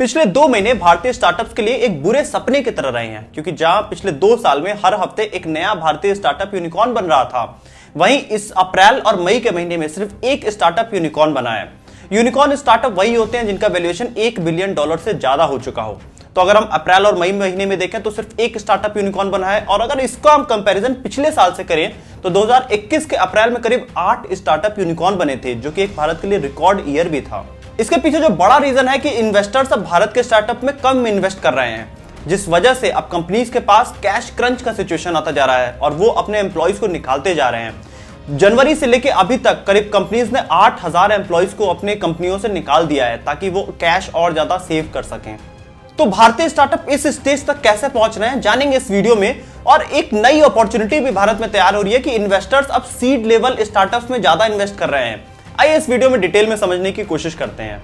पिछले 2 महीने भारतीय स्टार्टअप्स के लिए एक बुरे सपने की तरह रहे हैं, क्योंकि जहां पिछले 2 साल में हर हफ्ते एक नया भारतीय स्टार्टअप यूनिकॉर्न बन रहा था, वहीं इस अप्रैल और मई के महीने में सिर्फ एक स्टार्टअप यूनिकॉर्न बना है। यूनिकॉर्न स्टार्टअप वही होते हैं जिनका वैल्यूएशन $1 बिलियन से ज्यादा हो चुका हो। तो अगर हम अप्रैल और मई महीने में देखें तो सिर्फ एक स्टार्टअप यूनिकॉर्न बना है, और अगर इसका हम कंपैरिजन पिछले साल से करें तो 2021 के अप्रैल में करीब 8 स्टार्टअप यूनिकॉर्न बने थे, जो कि एक भारत के लिए रिकॉर्ड ईयर भी था। इसके पीछे जो बड़ा रीजन है कि इन्वेस्टर्स अब भारत के स्टार्टअप में कम इन्वेस्ट कर रहे हैं, जिस वजह से अब कंपनीज के पास कैश क्रंच का सिचुएशन आता जा रहा है और वो अपने एम्प्लॉइज को निकालते जा रहे हैं। जनवरी से लेकर अभी तक करीब कंपनीज ने 8000 एम्प्लॉइज को अपने कंपनियों से निकाल दिया है ताकि वो कैश और ज्यादा सेव कर सकें। तो भारतीय स्टार्टअप इस स्टेज तक कैसे पहुंच रहे हैं जानेंगे इस वीडियो में, और एक नई अपॉर्चुनिटी भी भारत में तैयार हो रही है कि इन्वेस्टर्स अब सीड लेवल स्टार्टअप्स में ज्यादा इन्वेस्ट कर रहे हैं। आइए इस वीडियो में डिटेल में समझने की कोशिश करते हैं।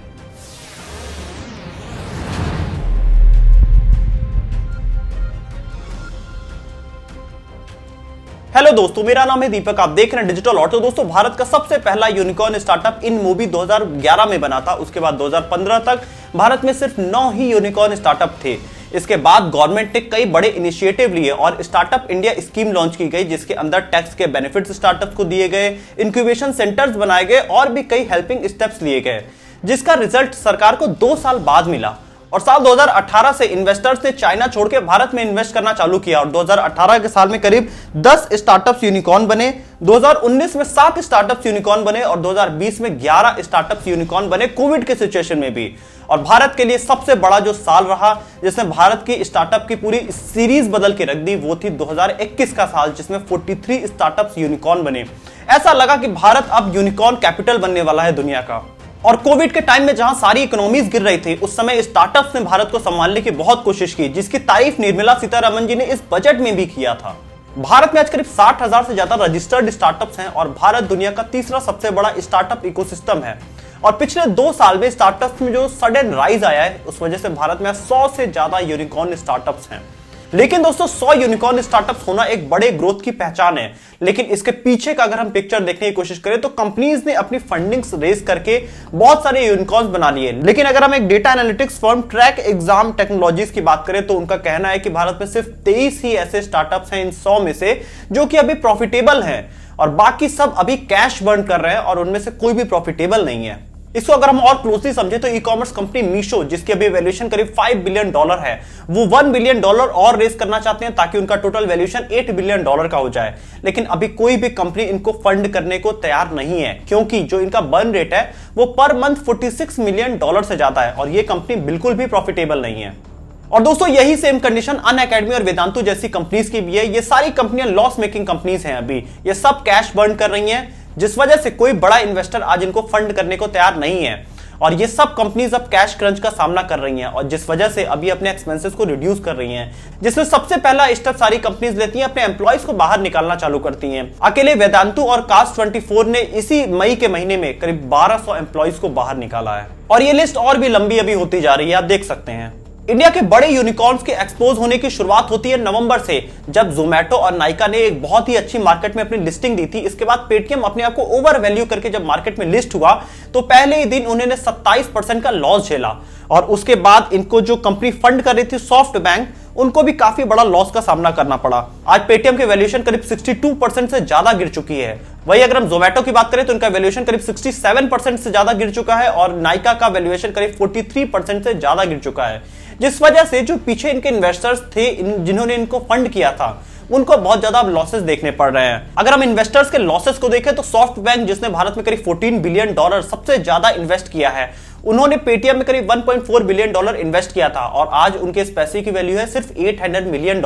हेलो दोस्तों, मेरा नाम है दीपक, आप देख रहे हैं डिजिटल ऑटो। दोस्तों, भारत का सबसे पहला यूनिकॉर्न स्टार्टअप InMobi 2011 में बना था। उसके बाद 2015 तक भारत में सिर्फ 9 ही यूनिकॉर्न स्टार्टअप थे। इसके बाद गवर्नमेंट ने कई बड़े इनिशिएटिव लिए और स्टार्टअप इंडिया स्कीम लॉन्च की गई, जिसके अंदर टैक्स के बेनिफिट्स स्टार्टअप्स को दिए गए, इंक्यूबेशन सेंटर्स बनाए गए और भी कई हेल्पिंग स्टेप्स लिए गए, जिसका रिजल्ट सरकार को 2 साल बाद मिला। और साल 2018 से इन्वेस्टर्स ने चाइना छोड़ के भारत में इन्वेस्ट करना चालू किया और 2018 के साल में करीब 10 स्टार्टअप्स यूनिकॉर्न बने, 2019 में 7 स्टार्टअप्स यूनिकॉर्न बने और 2020 में 11 स्टार्टअप्स यूनिकॉर्न बने कोविड के सिचुएशन में भी। और भारत के लिए सबसे बड़ा जो साल रहा जिसने भारत की स्टार्टअप की पूरी सीरीज बदल के रख दी, वो थी 2021 का साल, जिसमें 43 स्टार्टअप्स यूनिकॉर्न बने। ऐसा लगा कि भारत अब यूनिकॉर्न कैपिटल बनने वाला है दुनिया का। और कोविड के टाइम में जहां सारी इकोनॉमीज गिर रही थी, उस समय स्टार्टअप्स ने भारत को संभालने की बहुत कोशिश की, जिसकी तारीफ निर्मला सीतारमण जी ने इस बजट में भी किया था। भारत में आज करीब 60,000 से ज्यादा रजिस्टर्ड स्टार्टअप्स हैं और भारत दुनिया का तीसरा सबसे बड़ा स्टार्टअप इकोसिस्टम है। और पिछले 2 साल में स्टार्टअप्स में जो सडन राइज आया है, उस वजह से भारत में 100 से ज्यादा यूनिकॉर्न स्टार्टअप्स हैं। लेकिन दोस्तों, 100 यूनिकॉर्न स्टार्टअप्स होना एक बड़े ग्रोथ की पहचान है, लेकिन इसके पीछे का अगर हम पिक्चर देखने की कोशिश करें तो कंपनीज ने अपनी फंडिंग्स रेज करके बहुत सारे यूनिकॉर्न्स बना लिए। लेकिन अगर हम एक data analytics firm track exam technologies की बात करें तो उनका कहना है कि भारत में सिर्फ 23 ही ऐसे स्टार्टअप्स हैं इन 100 में से जो कि अभी प्रॉफिटेबल हैं, और बाकी सब अभी कैश बर्न कर रहे हैं और उनमें से कोई भी प्रॉफिटेबल नहीं है। इसको अगर हम और क्लोजली समझे तो ई कॉमर्स कंपनी मीशो, जिसकी अभी वैल्यूएशन करीब $5 बिलियन है, वो $1 बिलियन और रेस करना चाहते हैं ताकि उनका टोटल वैल्यूएशन $8 बिलियन का हो जाए। लेकिन अभी कोई भी कंपनी इनको फंड करने को तैयार नहीं है, क्योंकि जो इनका बर्न रेट है वो पर मंथ $46 मिलियन से ज्यादा है और ये कंपनी बिल्कुल भी प्रॉफिटेबल नहीं है। और दोस्तों, यही सेम कंडीशन अनअकैडमी और वेदांतु जैसी कंपनीज की भी है। ये सारी कंपनियां लॉस मेकिंग कंपनीज हैं, अभी ये सब कैश बर्न कर रही हैं, जिस वजह से कोई बड़ा इन्वेस्टर आज इनको फंड करने को तैयार नहीं है। और ये सब कंपनीज अब कैश क्रंच का सामना कर रही हैं और जिस वजह से अभी अपने एक्सपेंसेस को रिड्यूस कर रही हैं, जिसमें सबसे पहला स्टेप सारी कंपनीज लेती हैं, अपने एम्प्लॉइज को बाहर निकालना चालू करती हैं। अकेले वेदांतु और कास्ट24 ने इसी मई के महीने में करीब 1200 एम्प्लॉइज को बाहर निकाला है। और ये लिस्ट और भी लंबी अभी होती जा रही है, आप देख सकते हैं। इंडिया के बड़े यूनिकॉर्न्स के एक्सपोज होने की शुरुआत होती है नवंबर से, जब जोमेटो और नाइका ने एक बहुत ही अच्छी मार्केट में अपनी लिस्टिंग दी थी। इसके बाद पेटीएम अपने आप को ओवर वैल्यू करके जब मार्केट में लिस्ट हुआ तो पहले ही दिन उन्होंने 27% का लॉस झेला। और उसके बाद इनको जो कंपनी फंड कर रही थी सॉफ्ट बैंक, उनको भी काफी बड़ा लॉस का सामना करना पड़ा। आज पेटीएम की वैल्यूएशन करीब 62% से ज्यादा गिर चुकी है। वही अगर हम जोमेटो की बात करें तो इनका वैल्यूएशन करीब 67% से ज्यादा गिर चुका है और नाइका का वैल्यूएशन करीब 43% से ज्यादा गिर चुका है, जिस वजह से जो पीछे इनके इन्वेस्टर्स थे जिन्होंने इनको फंड किया था, उनको बहुत ज्यादा लॉसेस देखने पड़ रहे हैं। अगर हम इन्वेस्टर्स के लॉसेस को देखें तो सॉफ्ट बैंक, जिसने भारत में करीब $14 बिलियन सबसे ज्यादा इन्वेस्ट किया है, उन्होंने पेटीएम में करीब $1.4 बिलियन इन्वेस्ट किया था और आज उनके इस पैसे की वैल्यू है सिर्फ $800 मिलियन।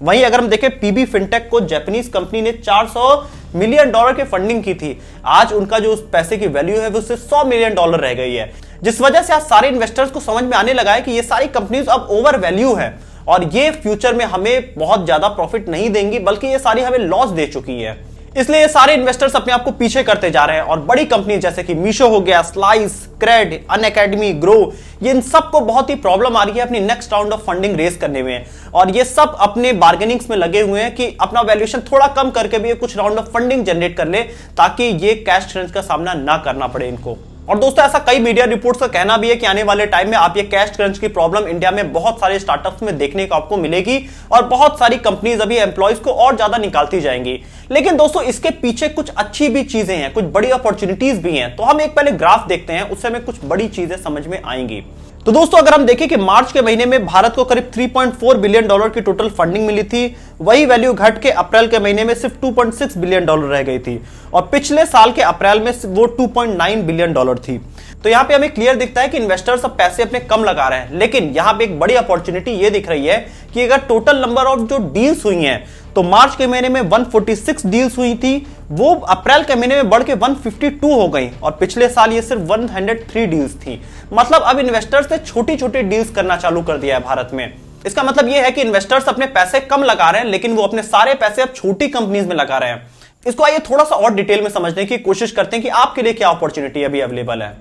वहीं अगर हम देखें पीबी फिनटेक को, जापानीज कंपनी ने $400 मिलियन की फंडिंग की थी, आज उनका जो उस पैसे की वैल्यू है वो सिर्फ $100 मिलियन रह गई है, जिस वजह से आज सारे इन्वेस्टर्स को समझ में आने लगा है कि ये सारी कंपनीज अब ओवर वैल्यू है और ये फ्यूचर में हमें बहुत ज्यादा प्रॉफिट नहीं देंगी, बल्कि ये सारी हमें लॉस दे चुकी है। इसलिए ये सारे इन्वेस्टर्स अपने आप को पीछे करते जा रहे हैं और बड़ी कंपनी जैसे कि मीशो हो गया, स्लाइस, क्रेड, अनअकैडमी, ग्रो, ये इन सबको बहुत ही प्रॉब्लम आ रही है अपनी next round of funding race करने में। और ये सब अपने बार्गेनिंग्स में लगे हुए हैं कि अपना वैल्यूएशन थोड़ा कम करके भी कुछ राउंड ऑफ फंडिंग जनरेट कर ले ताकि ये कैश क्रंच का सामना ना करना पड़े इनको। और दोस्तों ऐसा कई मीडिया रिपोर्ट्स का कहना भी है कि आने वाले टाइम में आप ये कैश क्रंच की प्रॉब्लम इंडिया में बहुत सारे स्टार्टअप्स में देखने को आपको मिलेगी और बहुत सारी कंपनीज अभी एम्प्लॉयज को और ज्यादा निकालती जाएंगी। लेकिन दोस्तों इसके पीछे कुछ अच्छी भी चीजें हैं, कुछ बड़ी अपॉर्चुनिटीज भी हैं। तो हम एक पहले ग्राफ देखते हैं, उससे हमें कुछ बड़ी चीजें समझ में आएंगी। तो दोस्तों अगर हम देखें कि मार्च के महीने में भारत को करीब 3.4 बिलियन डॉलर की टोटल फंडिंग मिली थी, वही वैल्यू घट के अप्रैल के महीने में सिर्फ 2.6 बिलियन डॉलर रह गई थी और पिछले साल के अप्रैल में वो 2.9 बिलियन डॉलर थी। तो यहां पे हमें क्लियर दिखता है कि इन्वेस्टर्स अब पैसे अपने कम लगा रहे हैं। लेकिन यहां पे एक बड़ी अपॉर्चुनिटी ये दिख रही है कि अगर टोटल नंबर ऑफ जो डील्स हुई हैं, तो मार्च के महीने में 146 डील्स हुई थी, वो अप्रैल के महीने में बढ़ के 152 हो गई और पिछले साल ये सिर्फ 103 डील्स थी। मतलब अब इन्वेस्टर्स ने छोटी छोटी डील्स करना चालू कर दिया है भारत में। इसका मतलब ये है कि इन्वेस्टर्स अपने पैसे कम लगा रहे हैं, लेकिन वो अपने सारे पैसे अब छोटी कंपनीज में लगा रहे हैं। इसको आइए थोड़ा सा और डिटेल में समझने की कोशिश करते हैं कि आपके लिए क्या अपॉर्चुनिटी अभी अवेलेबल है।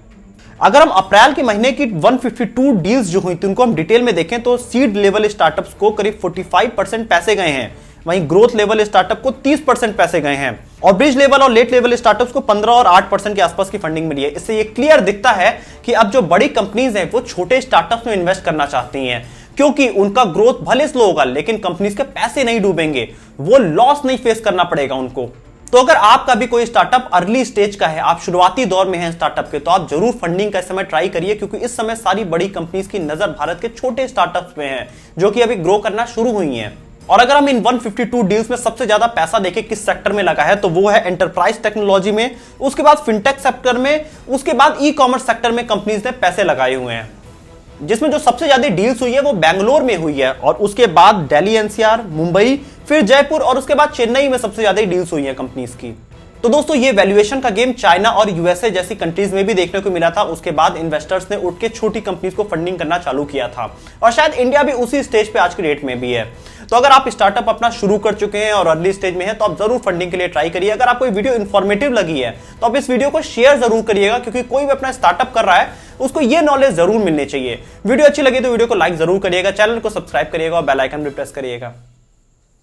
अगर हम अप्रैल के महीने की 152 डील्स जो हुई थी उनको हम डिटेल में देखें तो सीड लेवल स्टार्टअप्स को करीब 45% पैसे गए हैं, वहीं ग्रोथ लेवल स्टार्टअप को 30% पैसे गए हैं और ब्रिज लेवल और लेट लेवल स्टार्टअप्स को 15 और 8% के आसपास की फंडिंग मिली है। इससे ये क्लियर दिखता है कि अब जो बड़ी कंपनीज हैं वो छोटे स्टार्टअप्स में इन्वेस्ट करना चाहती हैं, क्योंकि उनका ग्रोथ भले स्लो होगा लेकिन कंपनीज के पैसे नहीं डूबेंगे, वो लॉस नहीं फेस करना पड़ेगा उनको। तो अगर आपका भी कोई स्टार्टअप अर्ली स्टेज का है, आप शुरुआती दौर में हैं स्टार्टअप के, तो आप जरूर फंडिंग का इस समय ट्राई करिए, क्योंकि इस समय सारी बड़ी कंपनीज की नजर भारत के छोटे स्टार्टअप्स में है जो कि अभी ग्रो करना शुरू हुई हैं। और अगर हम इन 152 डील्स में सबसे ज्यादा पैसा देखें किस सेक्टर में लगा है, तो वो है एंटरप्राइज टेक्नोलॉजी में, उसके बाद फिनटेक सेक्टर में, उसके बाद ई कॉमर्स सेक्टर में कंपनीज ने पैसे लगाए हुए हैं। जिसमें जो सबसे ज्यादा डील्स हुई है वो बैंगलोर में हुई है और उसके बाद दिल्ली एनसीआर, मुंबई, फिर जयपुर और उसके बाद चेन्नई में सबसे ज्यादा डील्स हुई है कंपनीज की। तो दोस्तों ये वैल्यूएशन का गेम चाइना और यूएसए जैसी कंट्रीज में भी देखने को मिला था। उसके बाद इन्वेस्टर्स ने उठ के छोटी कंपनीज को फंडिंग करना चालू किया था और शायद इंडिया भी उसी स्टेज पे आज की डेट में भी है। तो अगर आप स्टार्टअप अपना शुरू कर चुके हैं और अर्ली स्टेज में हैं, तो आप जरूर फंडिंग के लिए ट्राई करिए। अगर आपको वीडियो इन्फॉर्मेटिव लगी है तो आप इस वीडियो को शेयर जरूर करिएगा, क्योंकि कोई भी अपना स्टार्टअप कर रहा है उसको ये नॉलेज जरूर मिलनी चाहिए। वीडियो अच्छी लगी तो वीडियो को लाइक जरूर करिएगा, चैनल को सब्सक्राइब करिएगा और बेल आइकन भी प्रेस करिएगा।